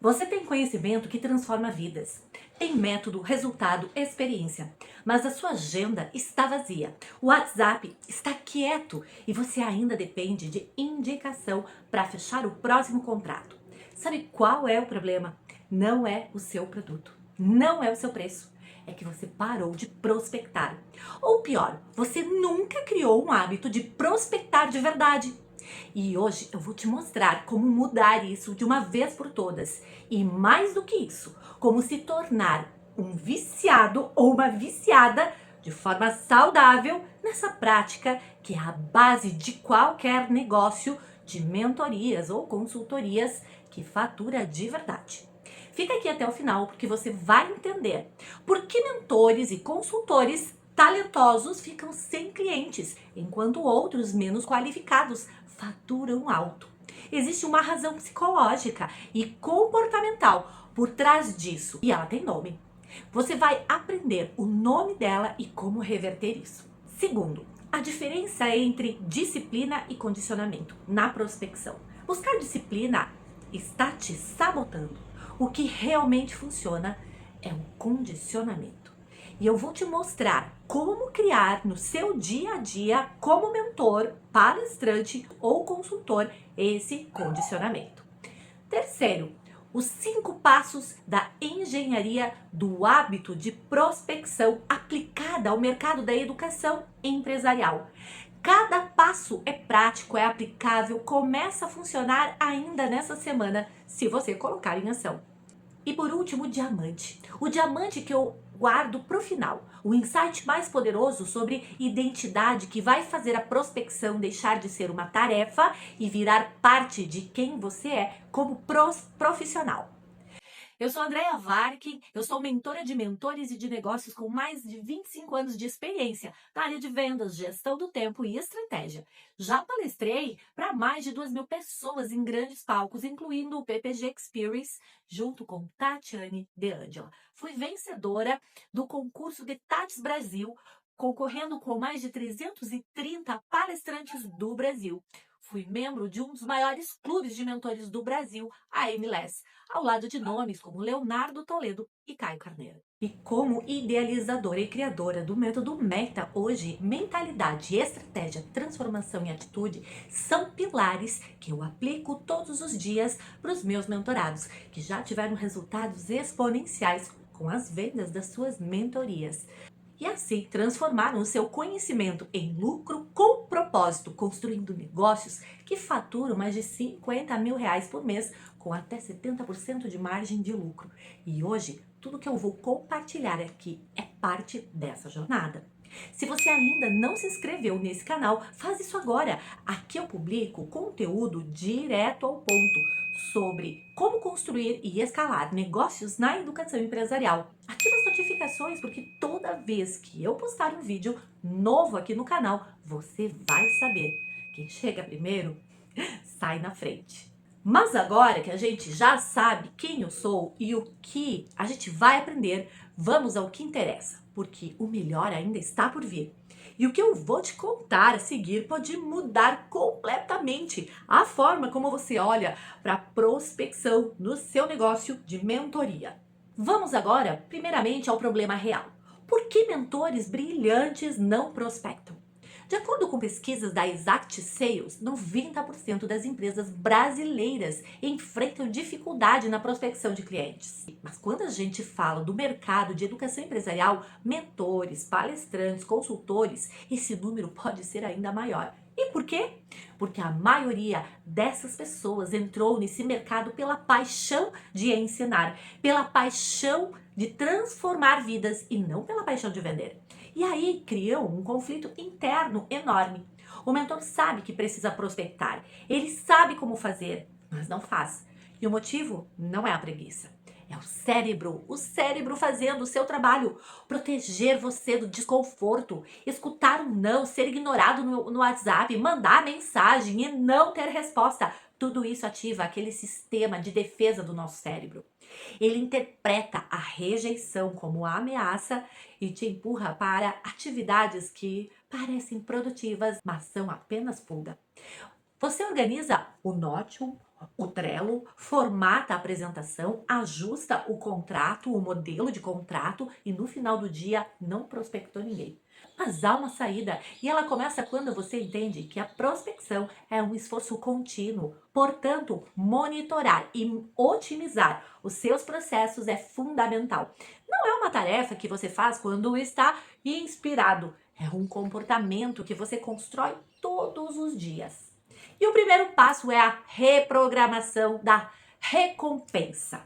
Você tem conhecimento que transforma vidas. Tem método, resultado, experiência. Mas a sua agenda está vazia. O WhatsApp está quieto e você ainda depende de indicação para fechar o próximo contrato. Sabe qual é o problema? Não é o seu produto. Não é o seu preço. É que você parou de prospectar. Ou pior, você nunca criou um hábito de prospectar de verdade. E hoje eu vou te mostrar como mudar isso de uma vez por todas. E mais do que isso, como se tornar um viciado ou uma viciada de forma saudável nessa prática que é a base de qualquer negócio de mentorias ou consultorias que fatura de verdade. Fica aqui até o final porque você vai entender por que mentores e consultores talentosos ficam sem clientes, enquanto outros menos qualificados faturam alto. Existe uma razão psicológica e comportamental por trás disso, e ela tem nome. Você vai aprender o nome dela e como reverter isso. Segundo, a diferença entre disciplina e condicionamento na prospecção. Buscar disciplina está te sabotando. O que realmente funciona é um condicionamento. E eu vou te mostrar como criar no seu dia a dia, como mentor, palestrante ou consultor, esse condicionamento. Terceiro, os 5 passos da engenharia do hábito de prospecção aplicada ao mercado da educação empresarial. Cada passo é prático, é aplicável, começa a funcionar ainda nessa semana, se você colocar em ação. E por último, o diamante. O diamante que eu guardo pro final. O insight mais poderoso sobre identidade que vai fazer a prospecção deixar de ser uma tarefa e virar parte de quem você é como profissional. Eu sou Andrea Varkin, eu sou mentora de mentores e de negócios com mais de 25 anos de experiência na área de vendas, gestão do tempo e estratégia. Já palestrei para mais de 2.000 pessoas em grandes palcos, incluindo o PPG Experience, junto com Tatiane De Angela. Fui vencedora do concurso de Tats Brasil, concorrendo com mais de 330 palestrantes do Brasil. Fui membro de um dos maiores clubes de mentores do Brasil, a MLS, ao lado de nomes como Leonardo Toledo e Caio Carneiro. E como idealizadora e criadora do método META, hoje, mentalidade, estratégia, transformação e atitude são pilares que eu aplico todos os dias para os meus mentorados, que já tiveram resultados exponenciais com as vendas das suas mentorias. E assim transformaram o seu conhecimento em lucro com propósito, construindo negócios que faturam mais de R$ 50.000 por mês, com até 70% de margem de lucro. E hoje, tudo que eu vou compartilhar aqui é parte dessa jornada. Se você ainda não se inscreveu nesse canal, faz isso agora. Aqui eu publico conteúdo direto ao ponto sobre como construir e escalar negócios na educação empresarial. Ative as notificações porque toda vez que eu postar um vídeo novo aqui no canal, você vai saber. Quem chega primeiro sai na frente. Mas agora que a gente já sabe quem eu sou e o que a gente vai aprender, vamos ao que interessa, porque o melhor ainda está por vir. E o que eu vou te contar a seguir pode mudar completamente a forma como você olha para a prospecção no seu negócio de mentoria. Vamos agora, primeiramente, ao problema real. Por que mentores brilhantes não prospectam? De acordo com pesquisas da Exact Sales, 90% das empresas brasileiras enfrentam dificuldade na prospecção de clientes. Mas quando a gente fala do mercado de educação empresarial, mentores, palestrantes, consultores, esse número pode ser ainda maior. E por quê? Porque a maioria dessas pessoas entrou nesse mercado pela paixão de ensinar, pela paixão de transformar vidas e não pela paixão de vender. E aí criou um conflito interno enorme. O mentor sabe que precisa prospectar, ele sabe como fazer, mas não faz. E o motivo não é a preguiça. É o cérebro fazendo o seu trabalho, proteger você do desconforto, escutar um não, ser ignorado no WhatsApp, mandar mensagem e não ter resposta. Tudo isso ativa aquele sistema de defesa do nosso cérebro. Ele interpreta a rejeição como ameaça e te empurra para atividades que parecem produtivas, mas são apenas fuga. Você organiza o Notion, o Trello, formata a apresentação, ajusta o contrato, o modelo de contrato e no final do dia não prospectou ninguém. Mas há uma saída e ela começa quando você entende que a prospecção é um esforço contínuo. Portanto, monitorar e otimizar os seus processos é fundamental. Não é uma tarefa que você faz quando está inspirado, é um comportamento que você constrói todos os dias. E o primeiro passo é a reprogramação da recompensa.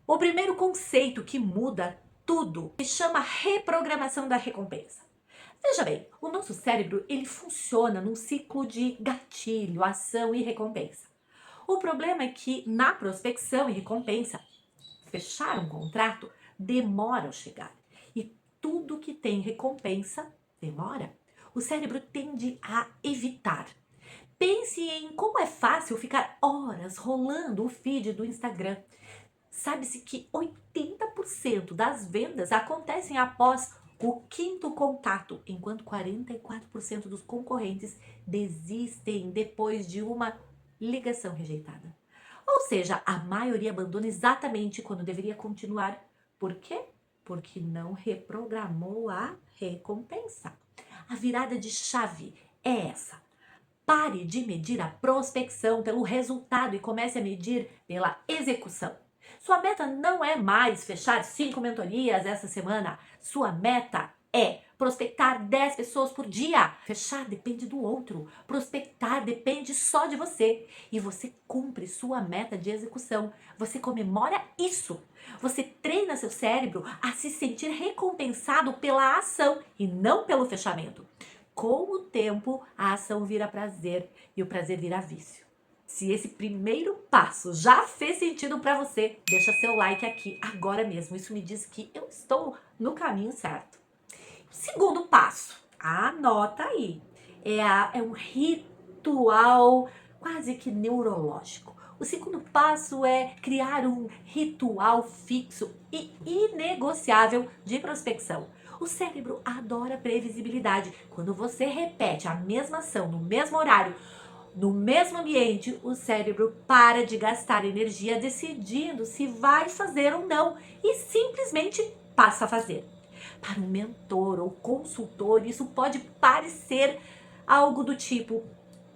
O primeiro conceito que muda tudo se chama reprogramação da recompensa. Veja bem, o nosso cérebro ele funciona num ciclo de gatilho, ação e recompensa. O problema é que na prospecção e recompensa, fechar um contrato demora a chegar. E tudo que tem recompensa demora. O cérebro tende a evitar. Pense em como é fácil ficar horas rolando o feed do Instagram. Sabe-se que 80% das vendas acontecem após o quinto contato, enquanto 44% dos concorrentes desistem depois de uma ligação rejeitada. Ou seja, a maioria abandona exatamente quando deveria continuar. Por quê? Porque não reprogramou a recompensa. A virada de chave é essa. Pare de medir a prospecção pelo resultado e comece a medir pela execução. Sua meta não é mais fechar 5 mentorias essa semana. Sua meta é prospectar 10 pessoas por dia. Fechar depende do outro. Prospectar depende só de você. E você cumpre sua meta de execução. Você comemora isso. Você treina seu cérebro a se sentir recompensado pela ação e não pelo fechamento. Com o tempo, a ação vira prazer e o prazer vira vício. Se esse primeiro passo já fez sentido para você, deixa seu like aqui agora mesmo. Isso me diz que eu estou no caminho certo. Segundo passo, anota aí, é um ritual quase que neurológico. O segundo passo é criar um ritual fixo e inegociável de prospecção. O cérebro adora previsibilidade. Quando você repete a mesma ação no mesmo horário, no mesmo ambiente, o cérebro para de gastar energia decidindo se vai fazer ou não e simplesmente passa a fazer. Para um mentor ou consultor, isso pode parecer algo do tipo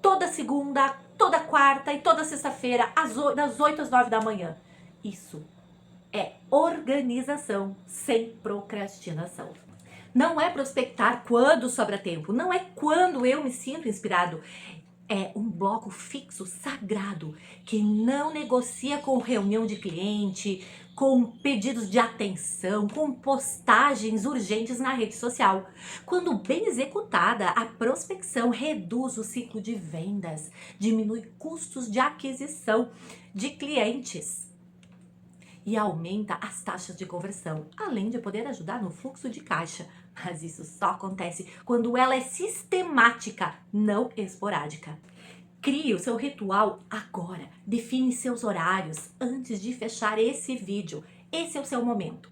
toda segunda, toda quarta e toda sexta-feira, das 8 às 9 da manhã. Isso é organização sem procrastinação. Não é prospectar quando sobra tempo, não é quando eu me sinto inspirado. É um bloco fixo, sagrado, que não negocia com reunião de cliente, com pedidos de atenção, com postagens urgentes na rede social. Quando bem executada, a prospecção reduz o ciclo de vendas, diminui custos de aquisição de clientes e aumenta as taxas de conversão, além de poder ajudar no fluxo de caixa. Mas isso só acontece quando ela é sistemática, não esporádica. Crie o seu ritual agora. Define seus horários antes de fechar esse vídeo. Esse é o seu momento.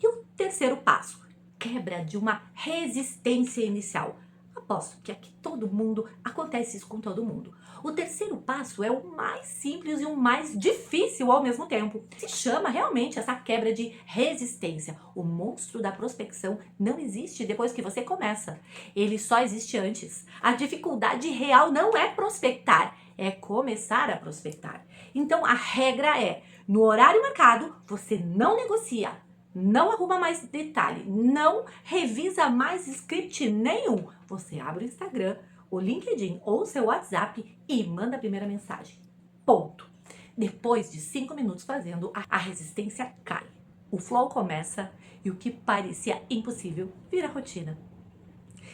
E o terceiro passo, quebra de uma resistência inicial. Aposto que aqui todo mundo, acontece isso com todo mundo. O terceiro passo é o mais simples e o mais difícil ao mesmo tempo. Se chama realmente essa quebra de resistência. O monstro da prospecção não existe depois que você começa. Ele só existe antes. A dificuldade real não é prospectar, é começar a prospectar. Então a regra é, no horário marcado, você não negocia. Não arruma mais detalhe, não revisa mais script nenhum. Você abre o Instagram, o LinkedIn ou o seu WhatsApp e manda a primeira mensagem. Ponto. Depois de 5 minutos fazendo, a resistência cai. O flow começa e o que parecia impossível vira rotina.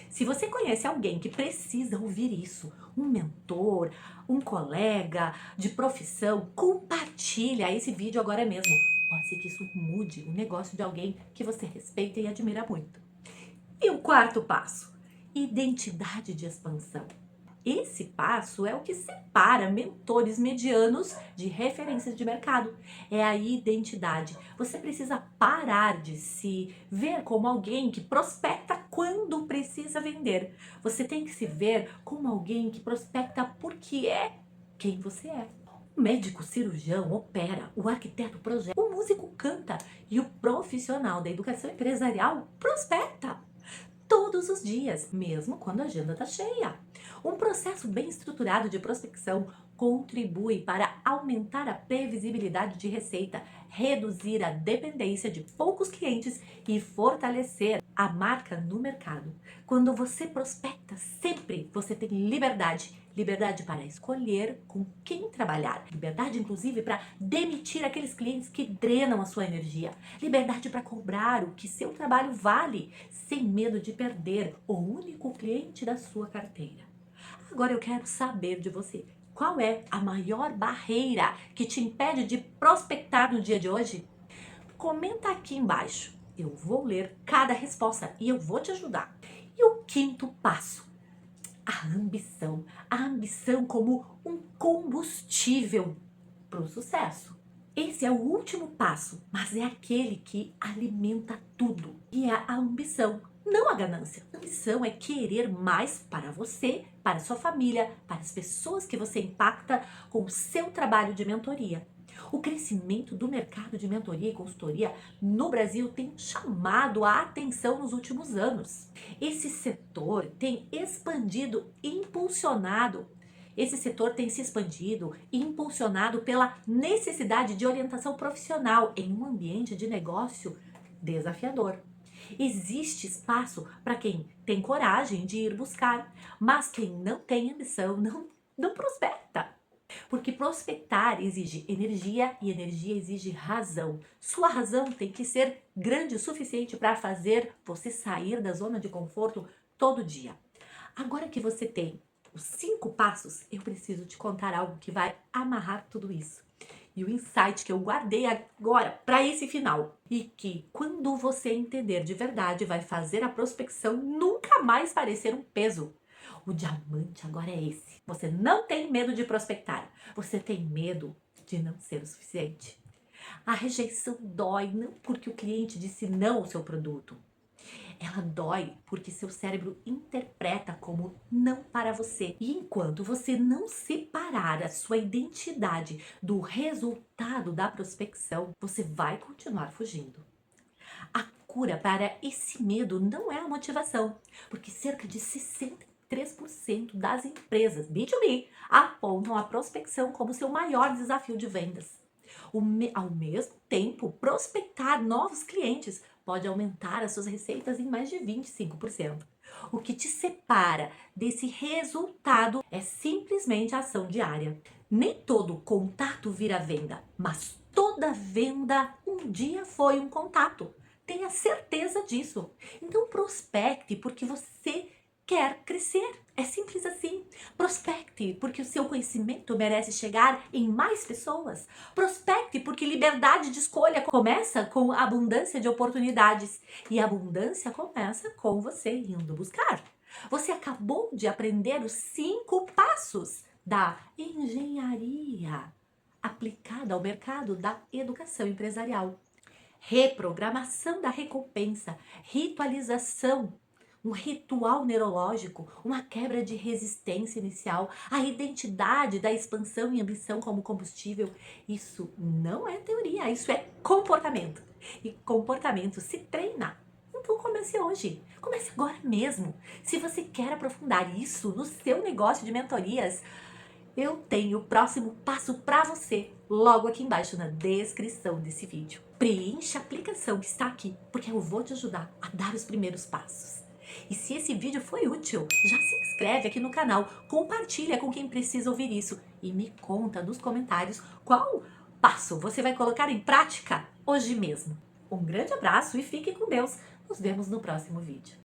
Se você conhece alguém que precisa ouvir isso, um mentor, um colega de profissão, compartilha esse vídeo agora mesmo. Pode ser que isso mude o negócio de alguém que você respeita e admira muito. E o quarto passo, identidade de expansão. Esse passo é o que separa mentores medianos de referências de mercado. É a identidade. Você precisa parar de se ver como alguém que prospecta quando precisa vender. Você tem que se ver como alguém que prospecta porque é quem você é. O médico cirurgião opera, o arquiteto projeta, o músico canta e o profissional da educação empresarial prospecta. Todos os dias, mesmo quando a agenda está cheia. Um processo bem estruturado de prospecção contribui para aumentar a previsibilidade de receita, reduzir a dependência de poucos clientes e fortalecer a marca no mercado. Quando você prospecta, sempre você tem liberdade. Liberdade para escolher com quem trabalhar. Liberdade, inclusive, para demitir aqueles clientes que drenam a sua energia. Liberdade para cobrar o que seu trabalho vale, sem medo de perder o único cliente da sua carteira. Agora eu quero saber de você. Qual é a maior barreira que te impede de prospectar no dia de hoje? Comenta aqui embaixo. Eu vou ler cada resposta e eu vou te ajudar. E o quinto passo? A ambição. A ambição como um combustível para o sucesso. Esse é o último passo, mas é aquele que alimenta tudo. E é a ambição, não a ganância. A ambição é querer mais para você, para sua família, para as pessoas que você impacta com o seu trabalho de mentoria. O crescimento do mercado de mentoria e consultoria no Brasil tem chamado a atenção nos últimos anos. Esse setor tem expandido e impulsionado. Esse setor tem se expandido e impulsionado pela necessidade de orientação profissional em um ambiente de negócio desafiador. Existe espaço para quem tem coragem de ir buscar, mas quem não tem ambição não prospecta. Porque prospectar exige energia e energia exige razão. Sua razão tem que ser grande o suficiente para fazer você sair da zona de conforto todo dia. Agora que você tem os 5 passos, eu preciso te contar algo que vai amarrar tudo isso. E o insight que eu guardei agora para esse final. E que quando você entender de verdade, vai fazer a prospecção nunca mais parecer um peso. O diamante agora é esse. Você não tem medo de prospectar. Você tem medo de não ser o suficiente. A rejeição dói não porque o cliente disse não ao seu produto. Ela dói porque seu cérebro interpreta como não para você. E enquanto você não separar a sua identidade do resultado da prospecção, você vai continuar fugindo. A cura para esse medo não é a motivação, porque cerca de 63% das empresas B2B apontam a prospecção como seu maior desafio de vendas. Ao mesmo tempo, prospectar novos clientes pode aumentar as suas receitas em mais de 25%. O que te separa desse resultado é simplesmente a ação diária. Nem todo contato vira venda, mas toda venda um dia foi um contato. Tenha certeza disso. Então prospecte porque você quer crescer. É simples assim. Prospecte porque o seu conhecimento merece chegar em mais pessoas. Prospecte porque liberdade de escolha começa com abundância de oportunidades. E a abundância começa com você indo buscar. Você acabou de aprender os 5 passos da engenharia aplicada ao mercado da educação empresarial. Reprogramação da recompensa, ritualização, um ritual neurológico, uma quebra de resistência inicial, a identidade da expansão e ambição como combustível. Isso não é teoria, isso é comportamento. E comportamento se treina. Então comece hoje, comece agora mesmo. Se você quer aprofundar isso no seu negócio de mentorias, eu tenho o próximo passo para você logo aqui embaixo na descrição desse vídeo. Preencha a aplicação que está aqui, porque eu vou te ajudar a dar os primeiros passos. E se esse vídeo foi útil, já se inscreve aqui no canal, compartilha com quem precisa ouvir isso e me conta nos comentários qual passo você vai colocar em prática hoje mesmo. Um grande abraço e fique com Deus. Nos vemos no próximo vídeo.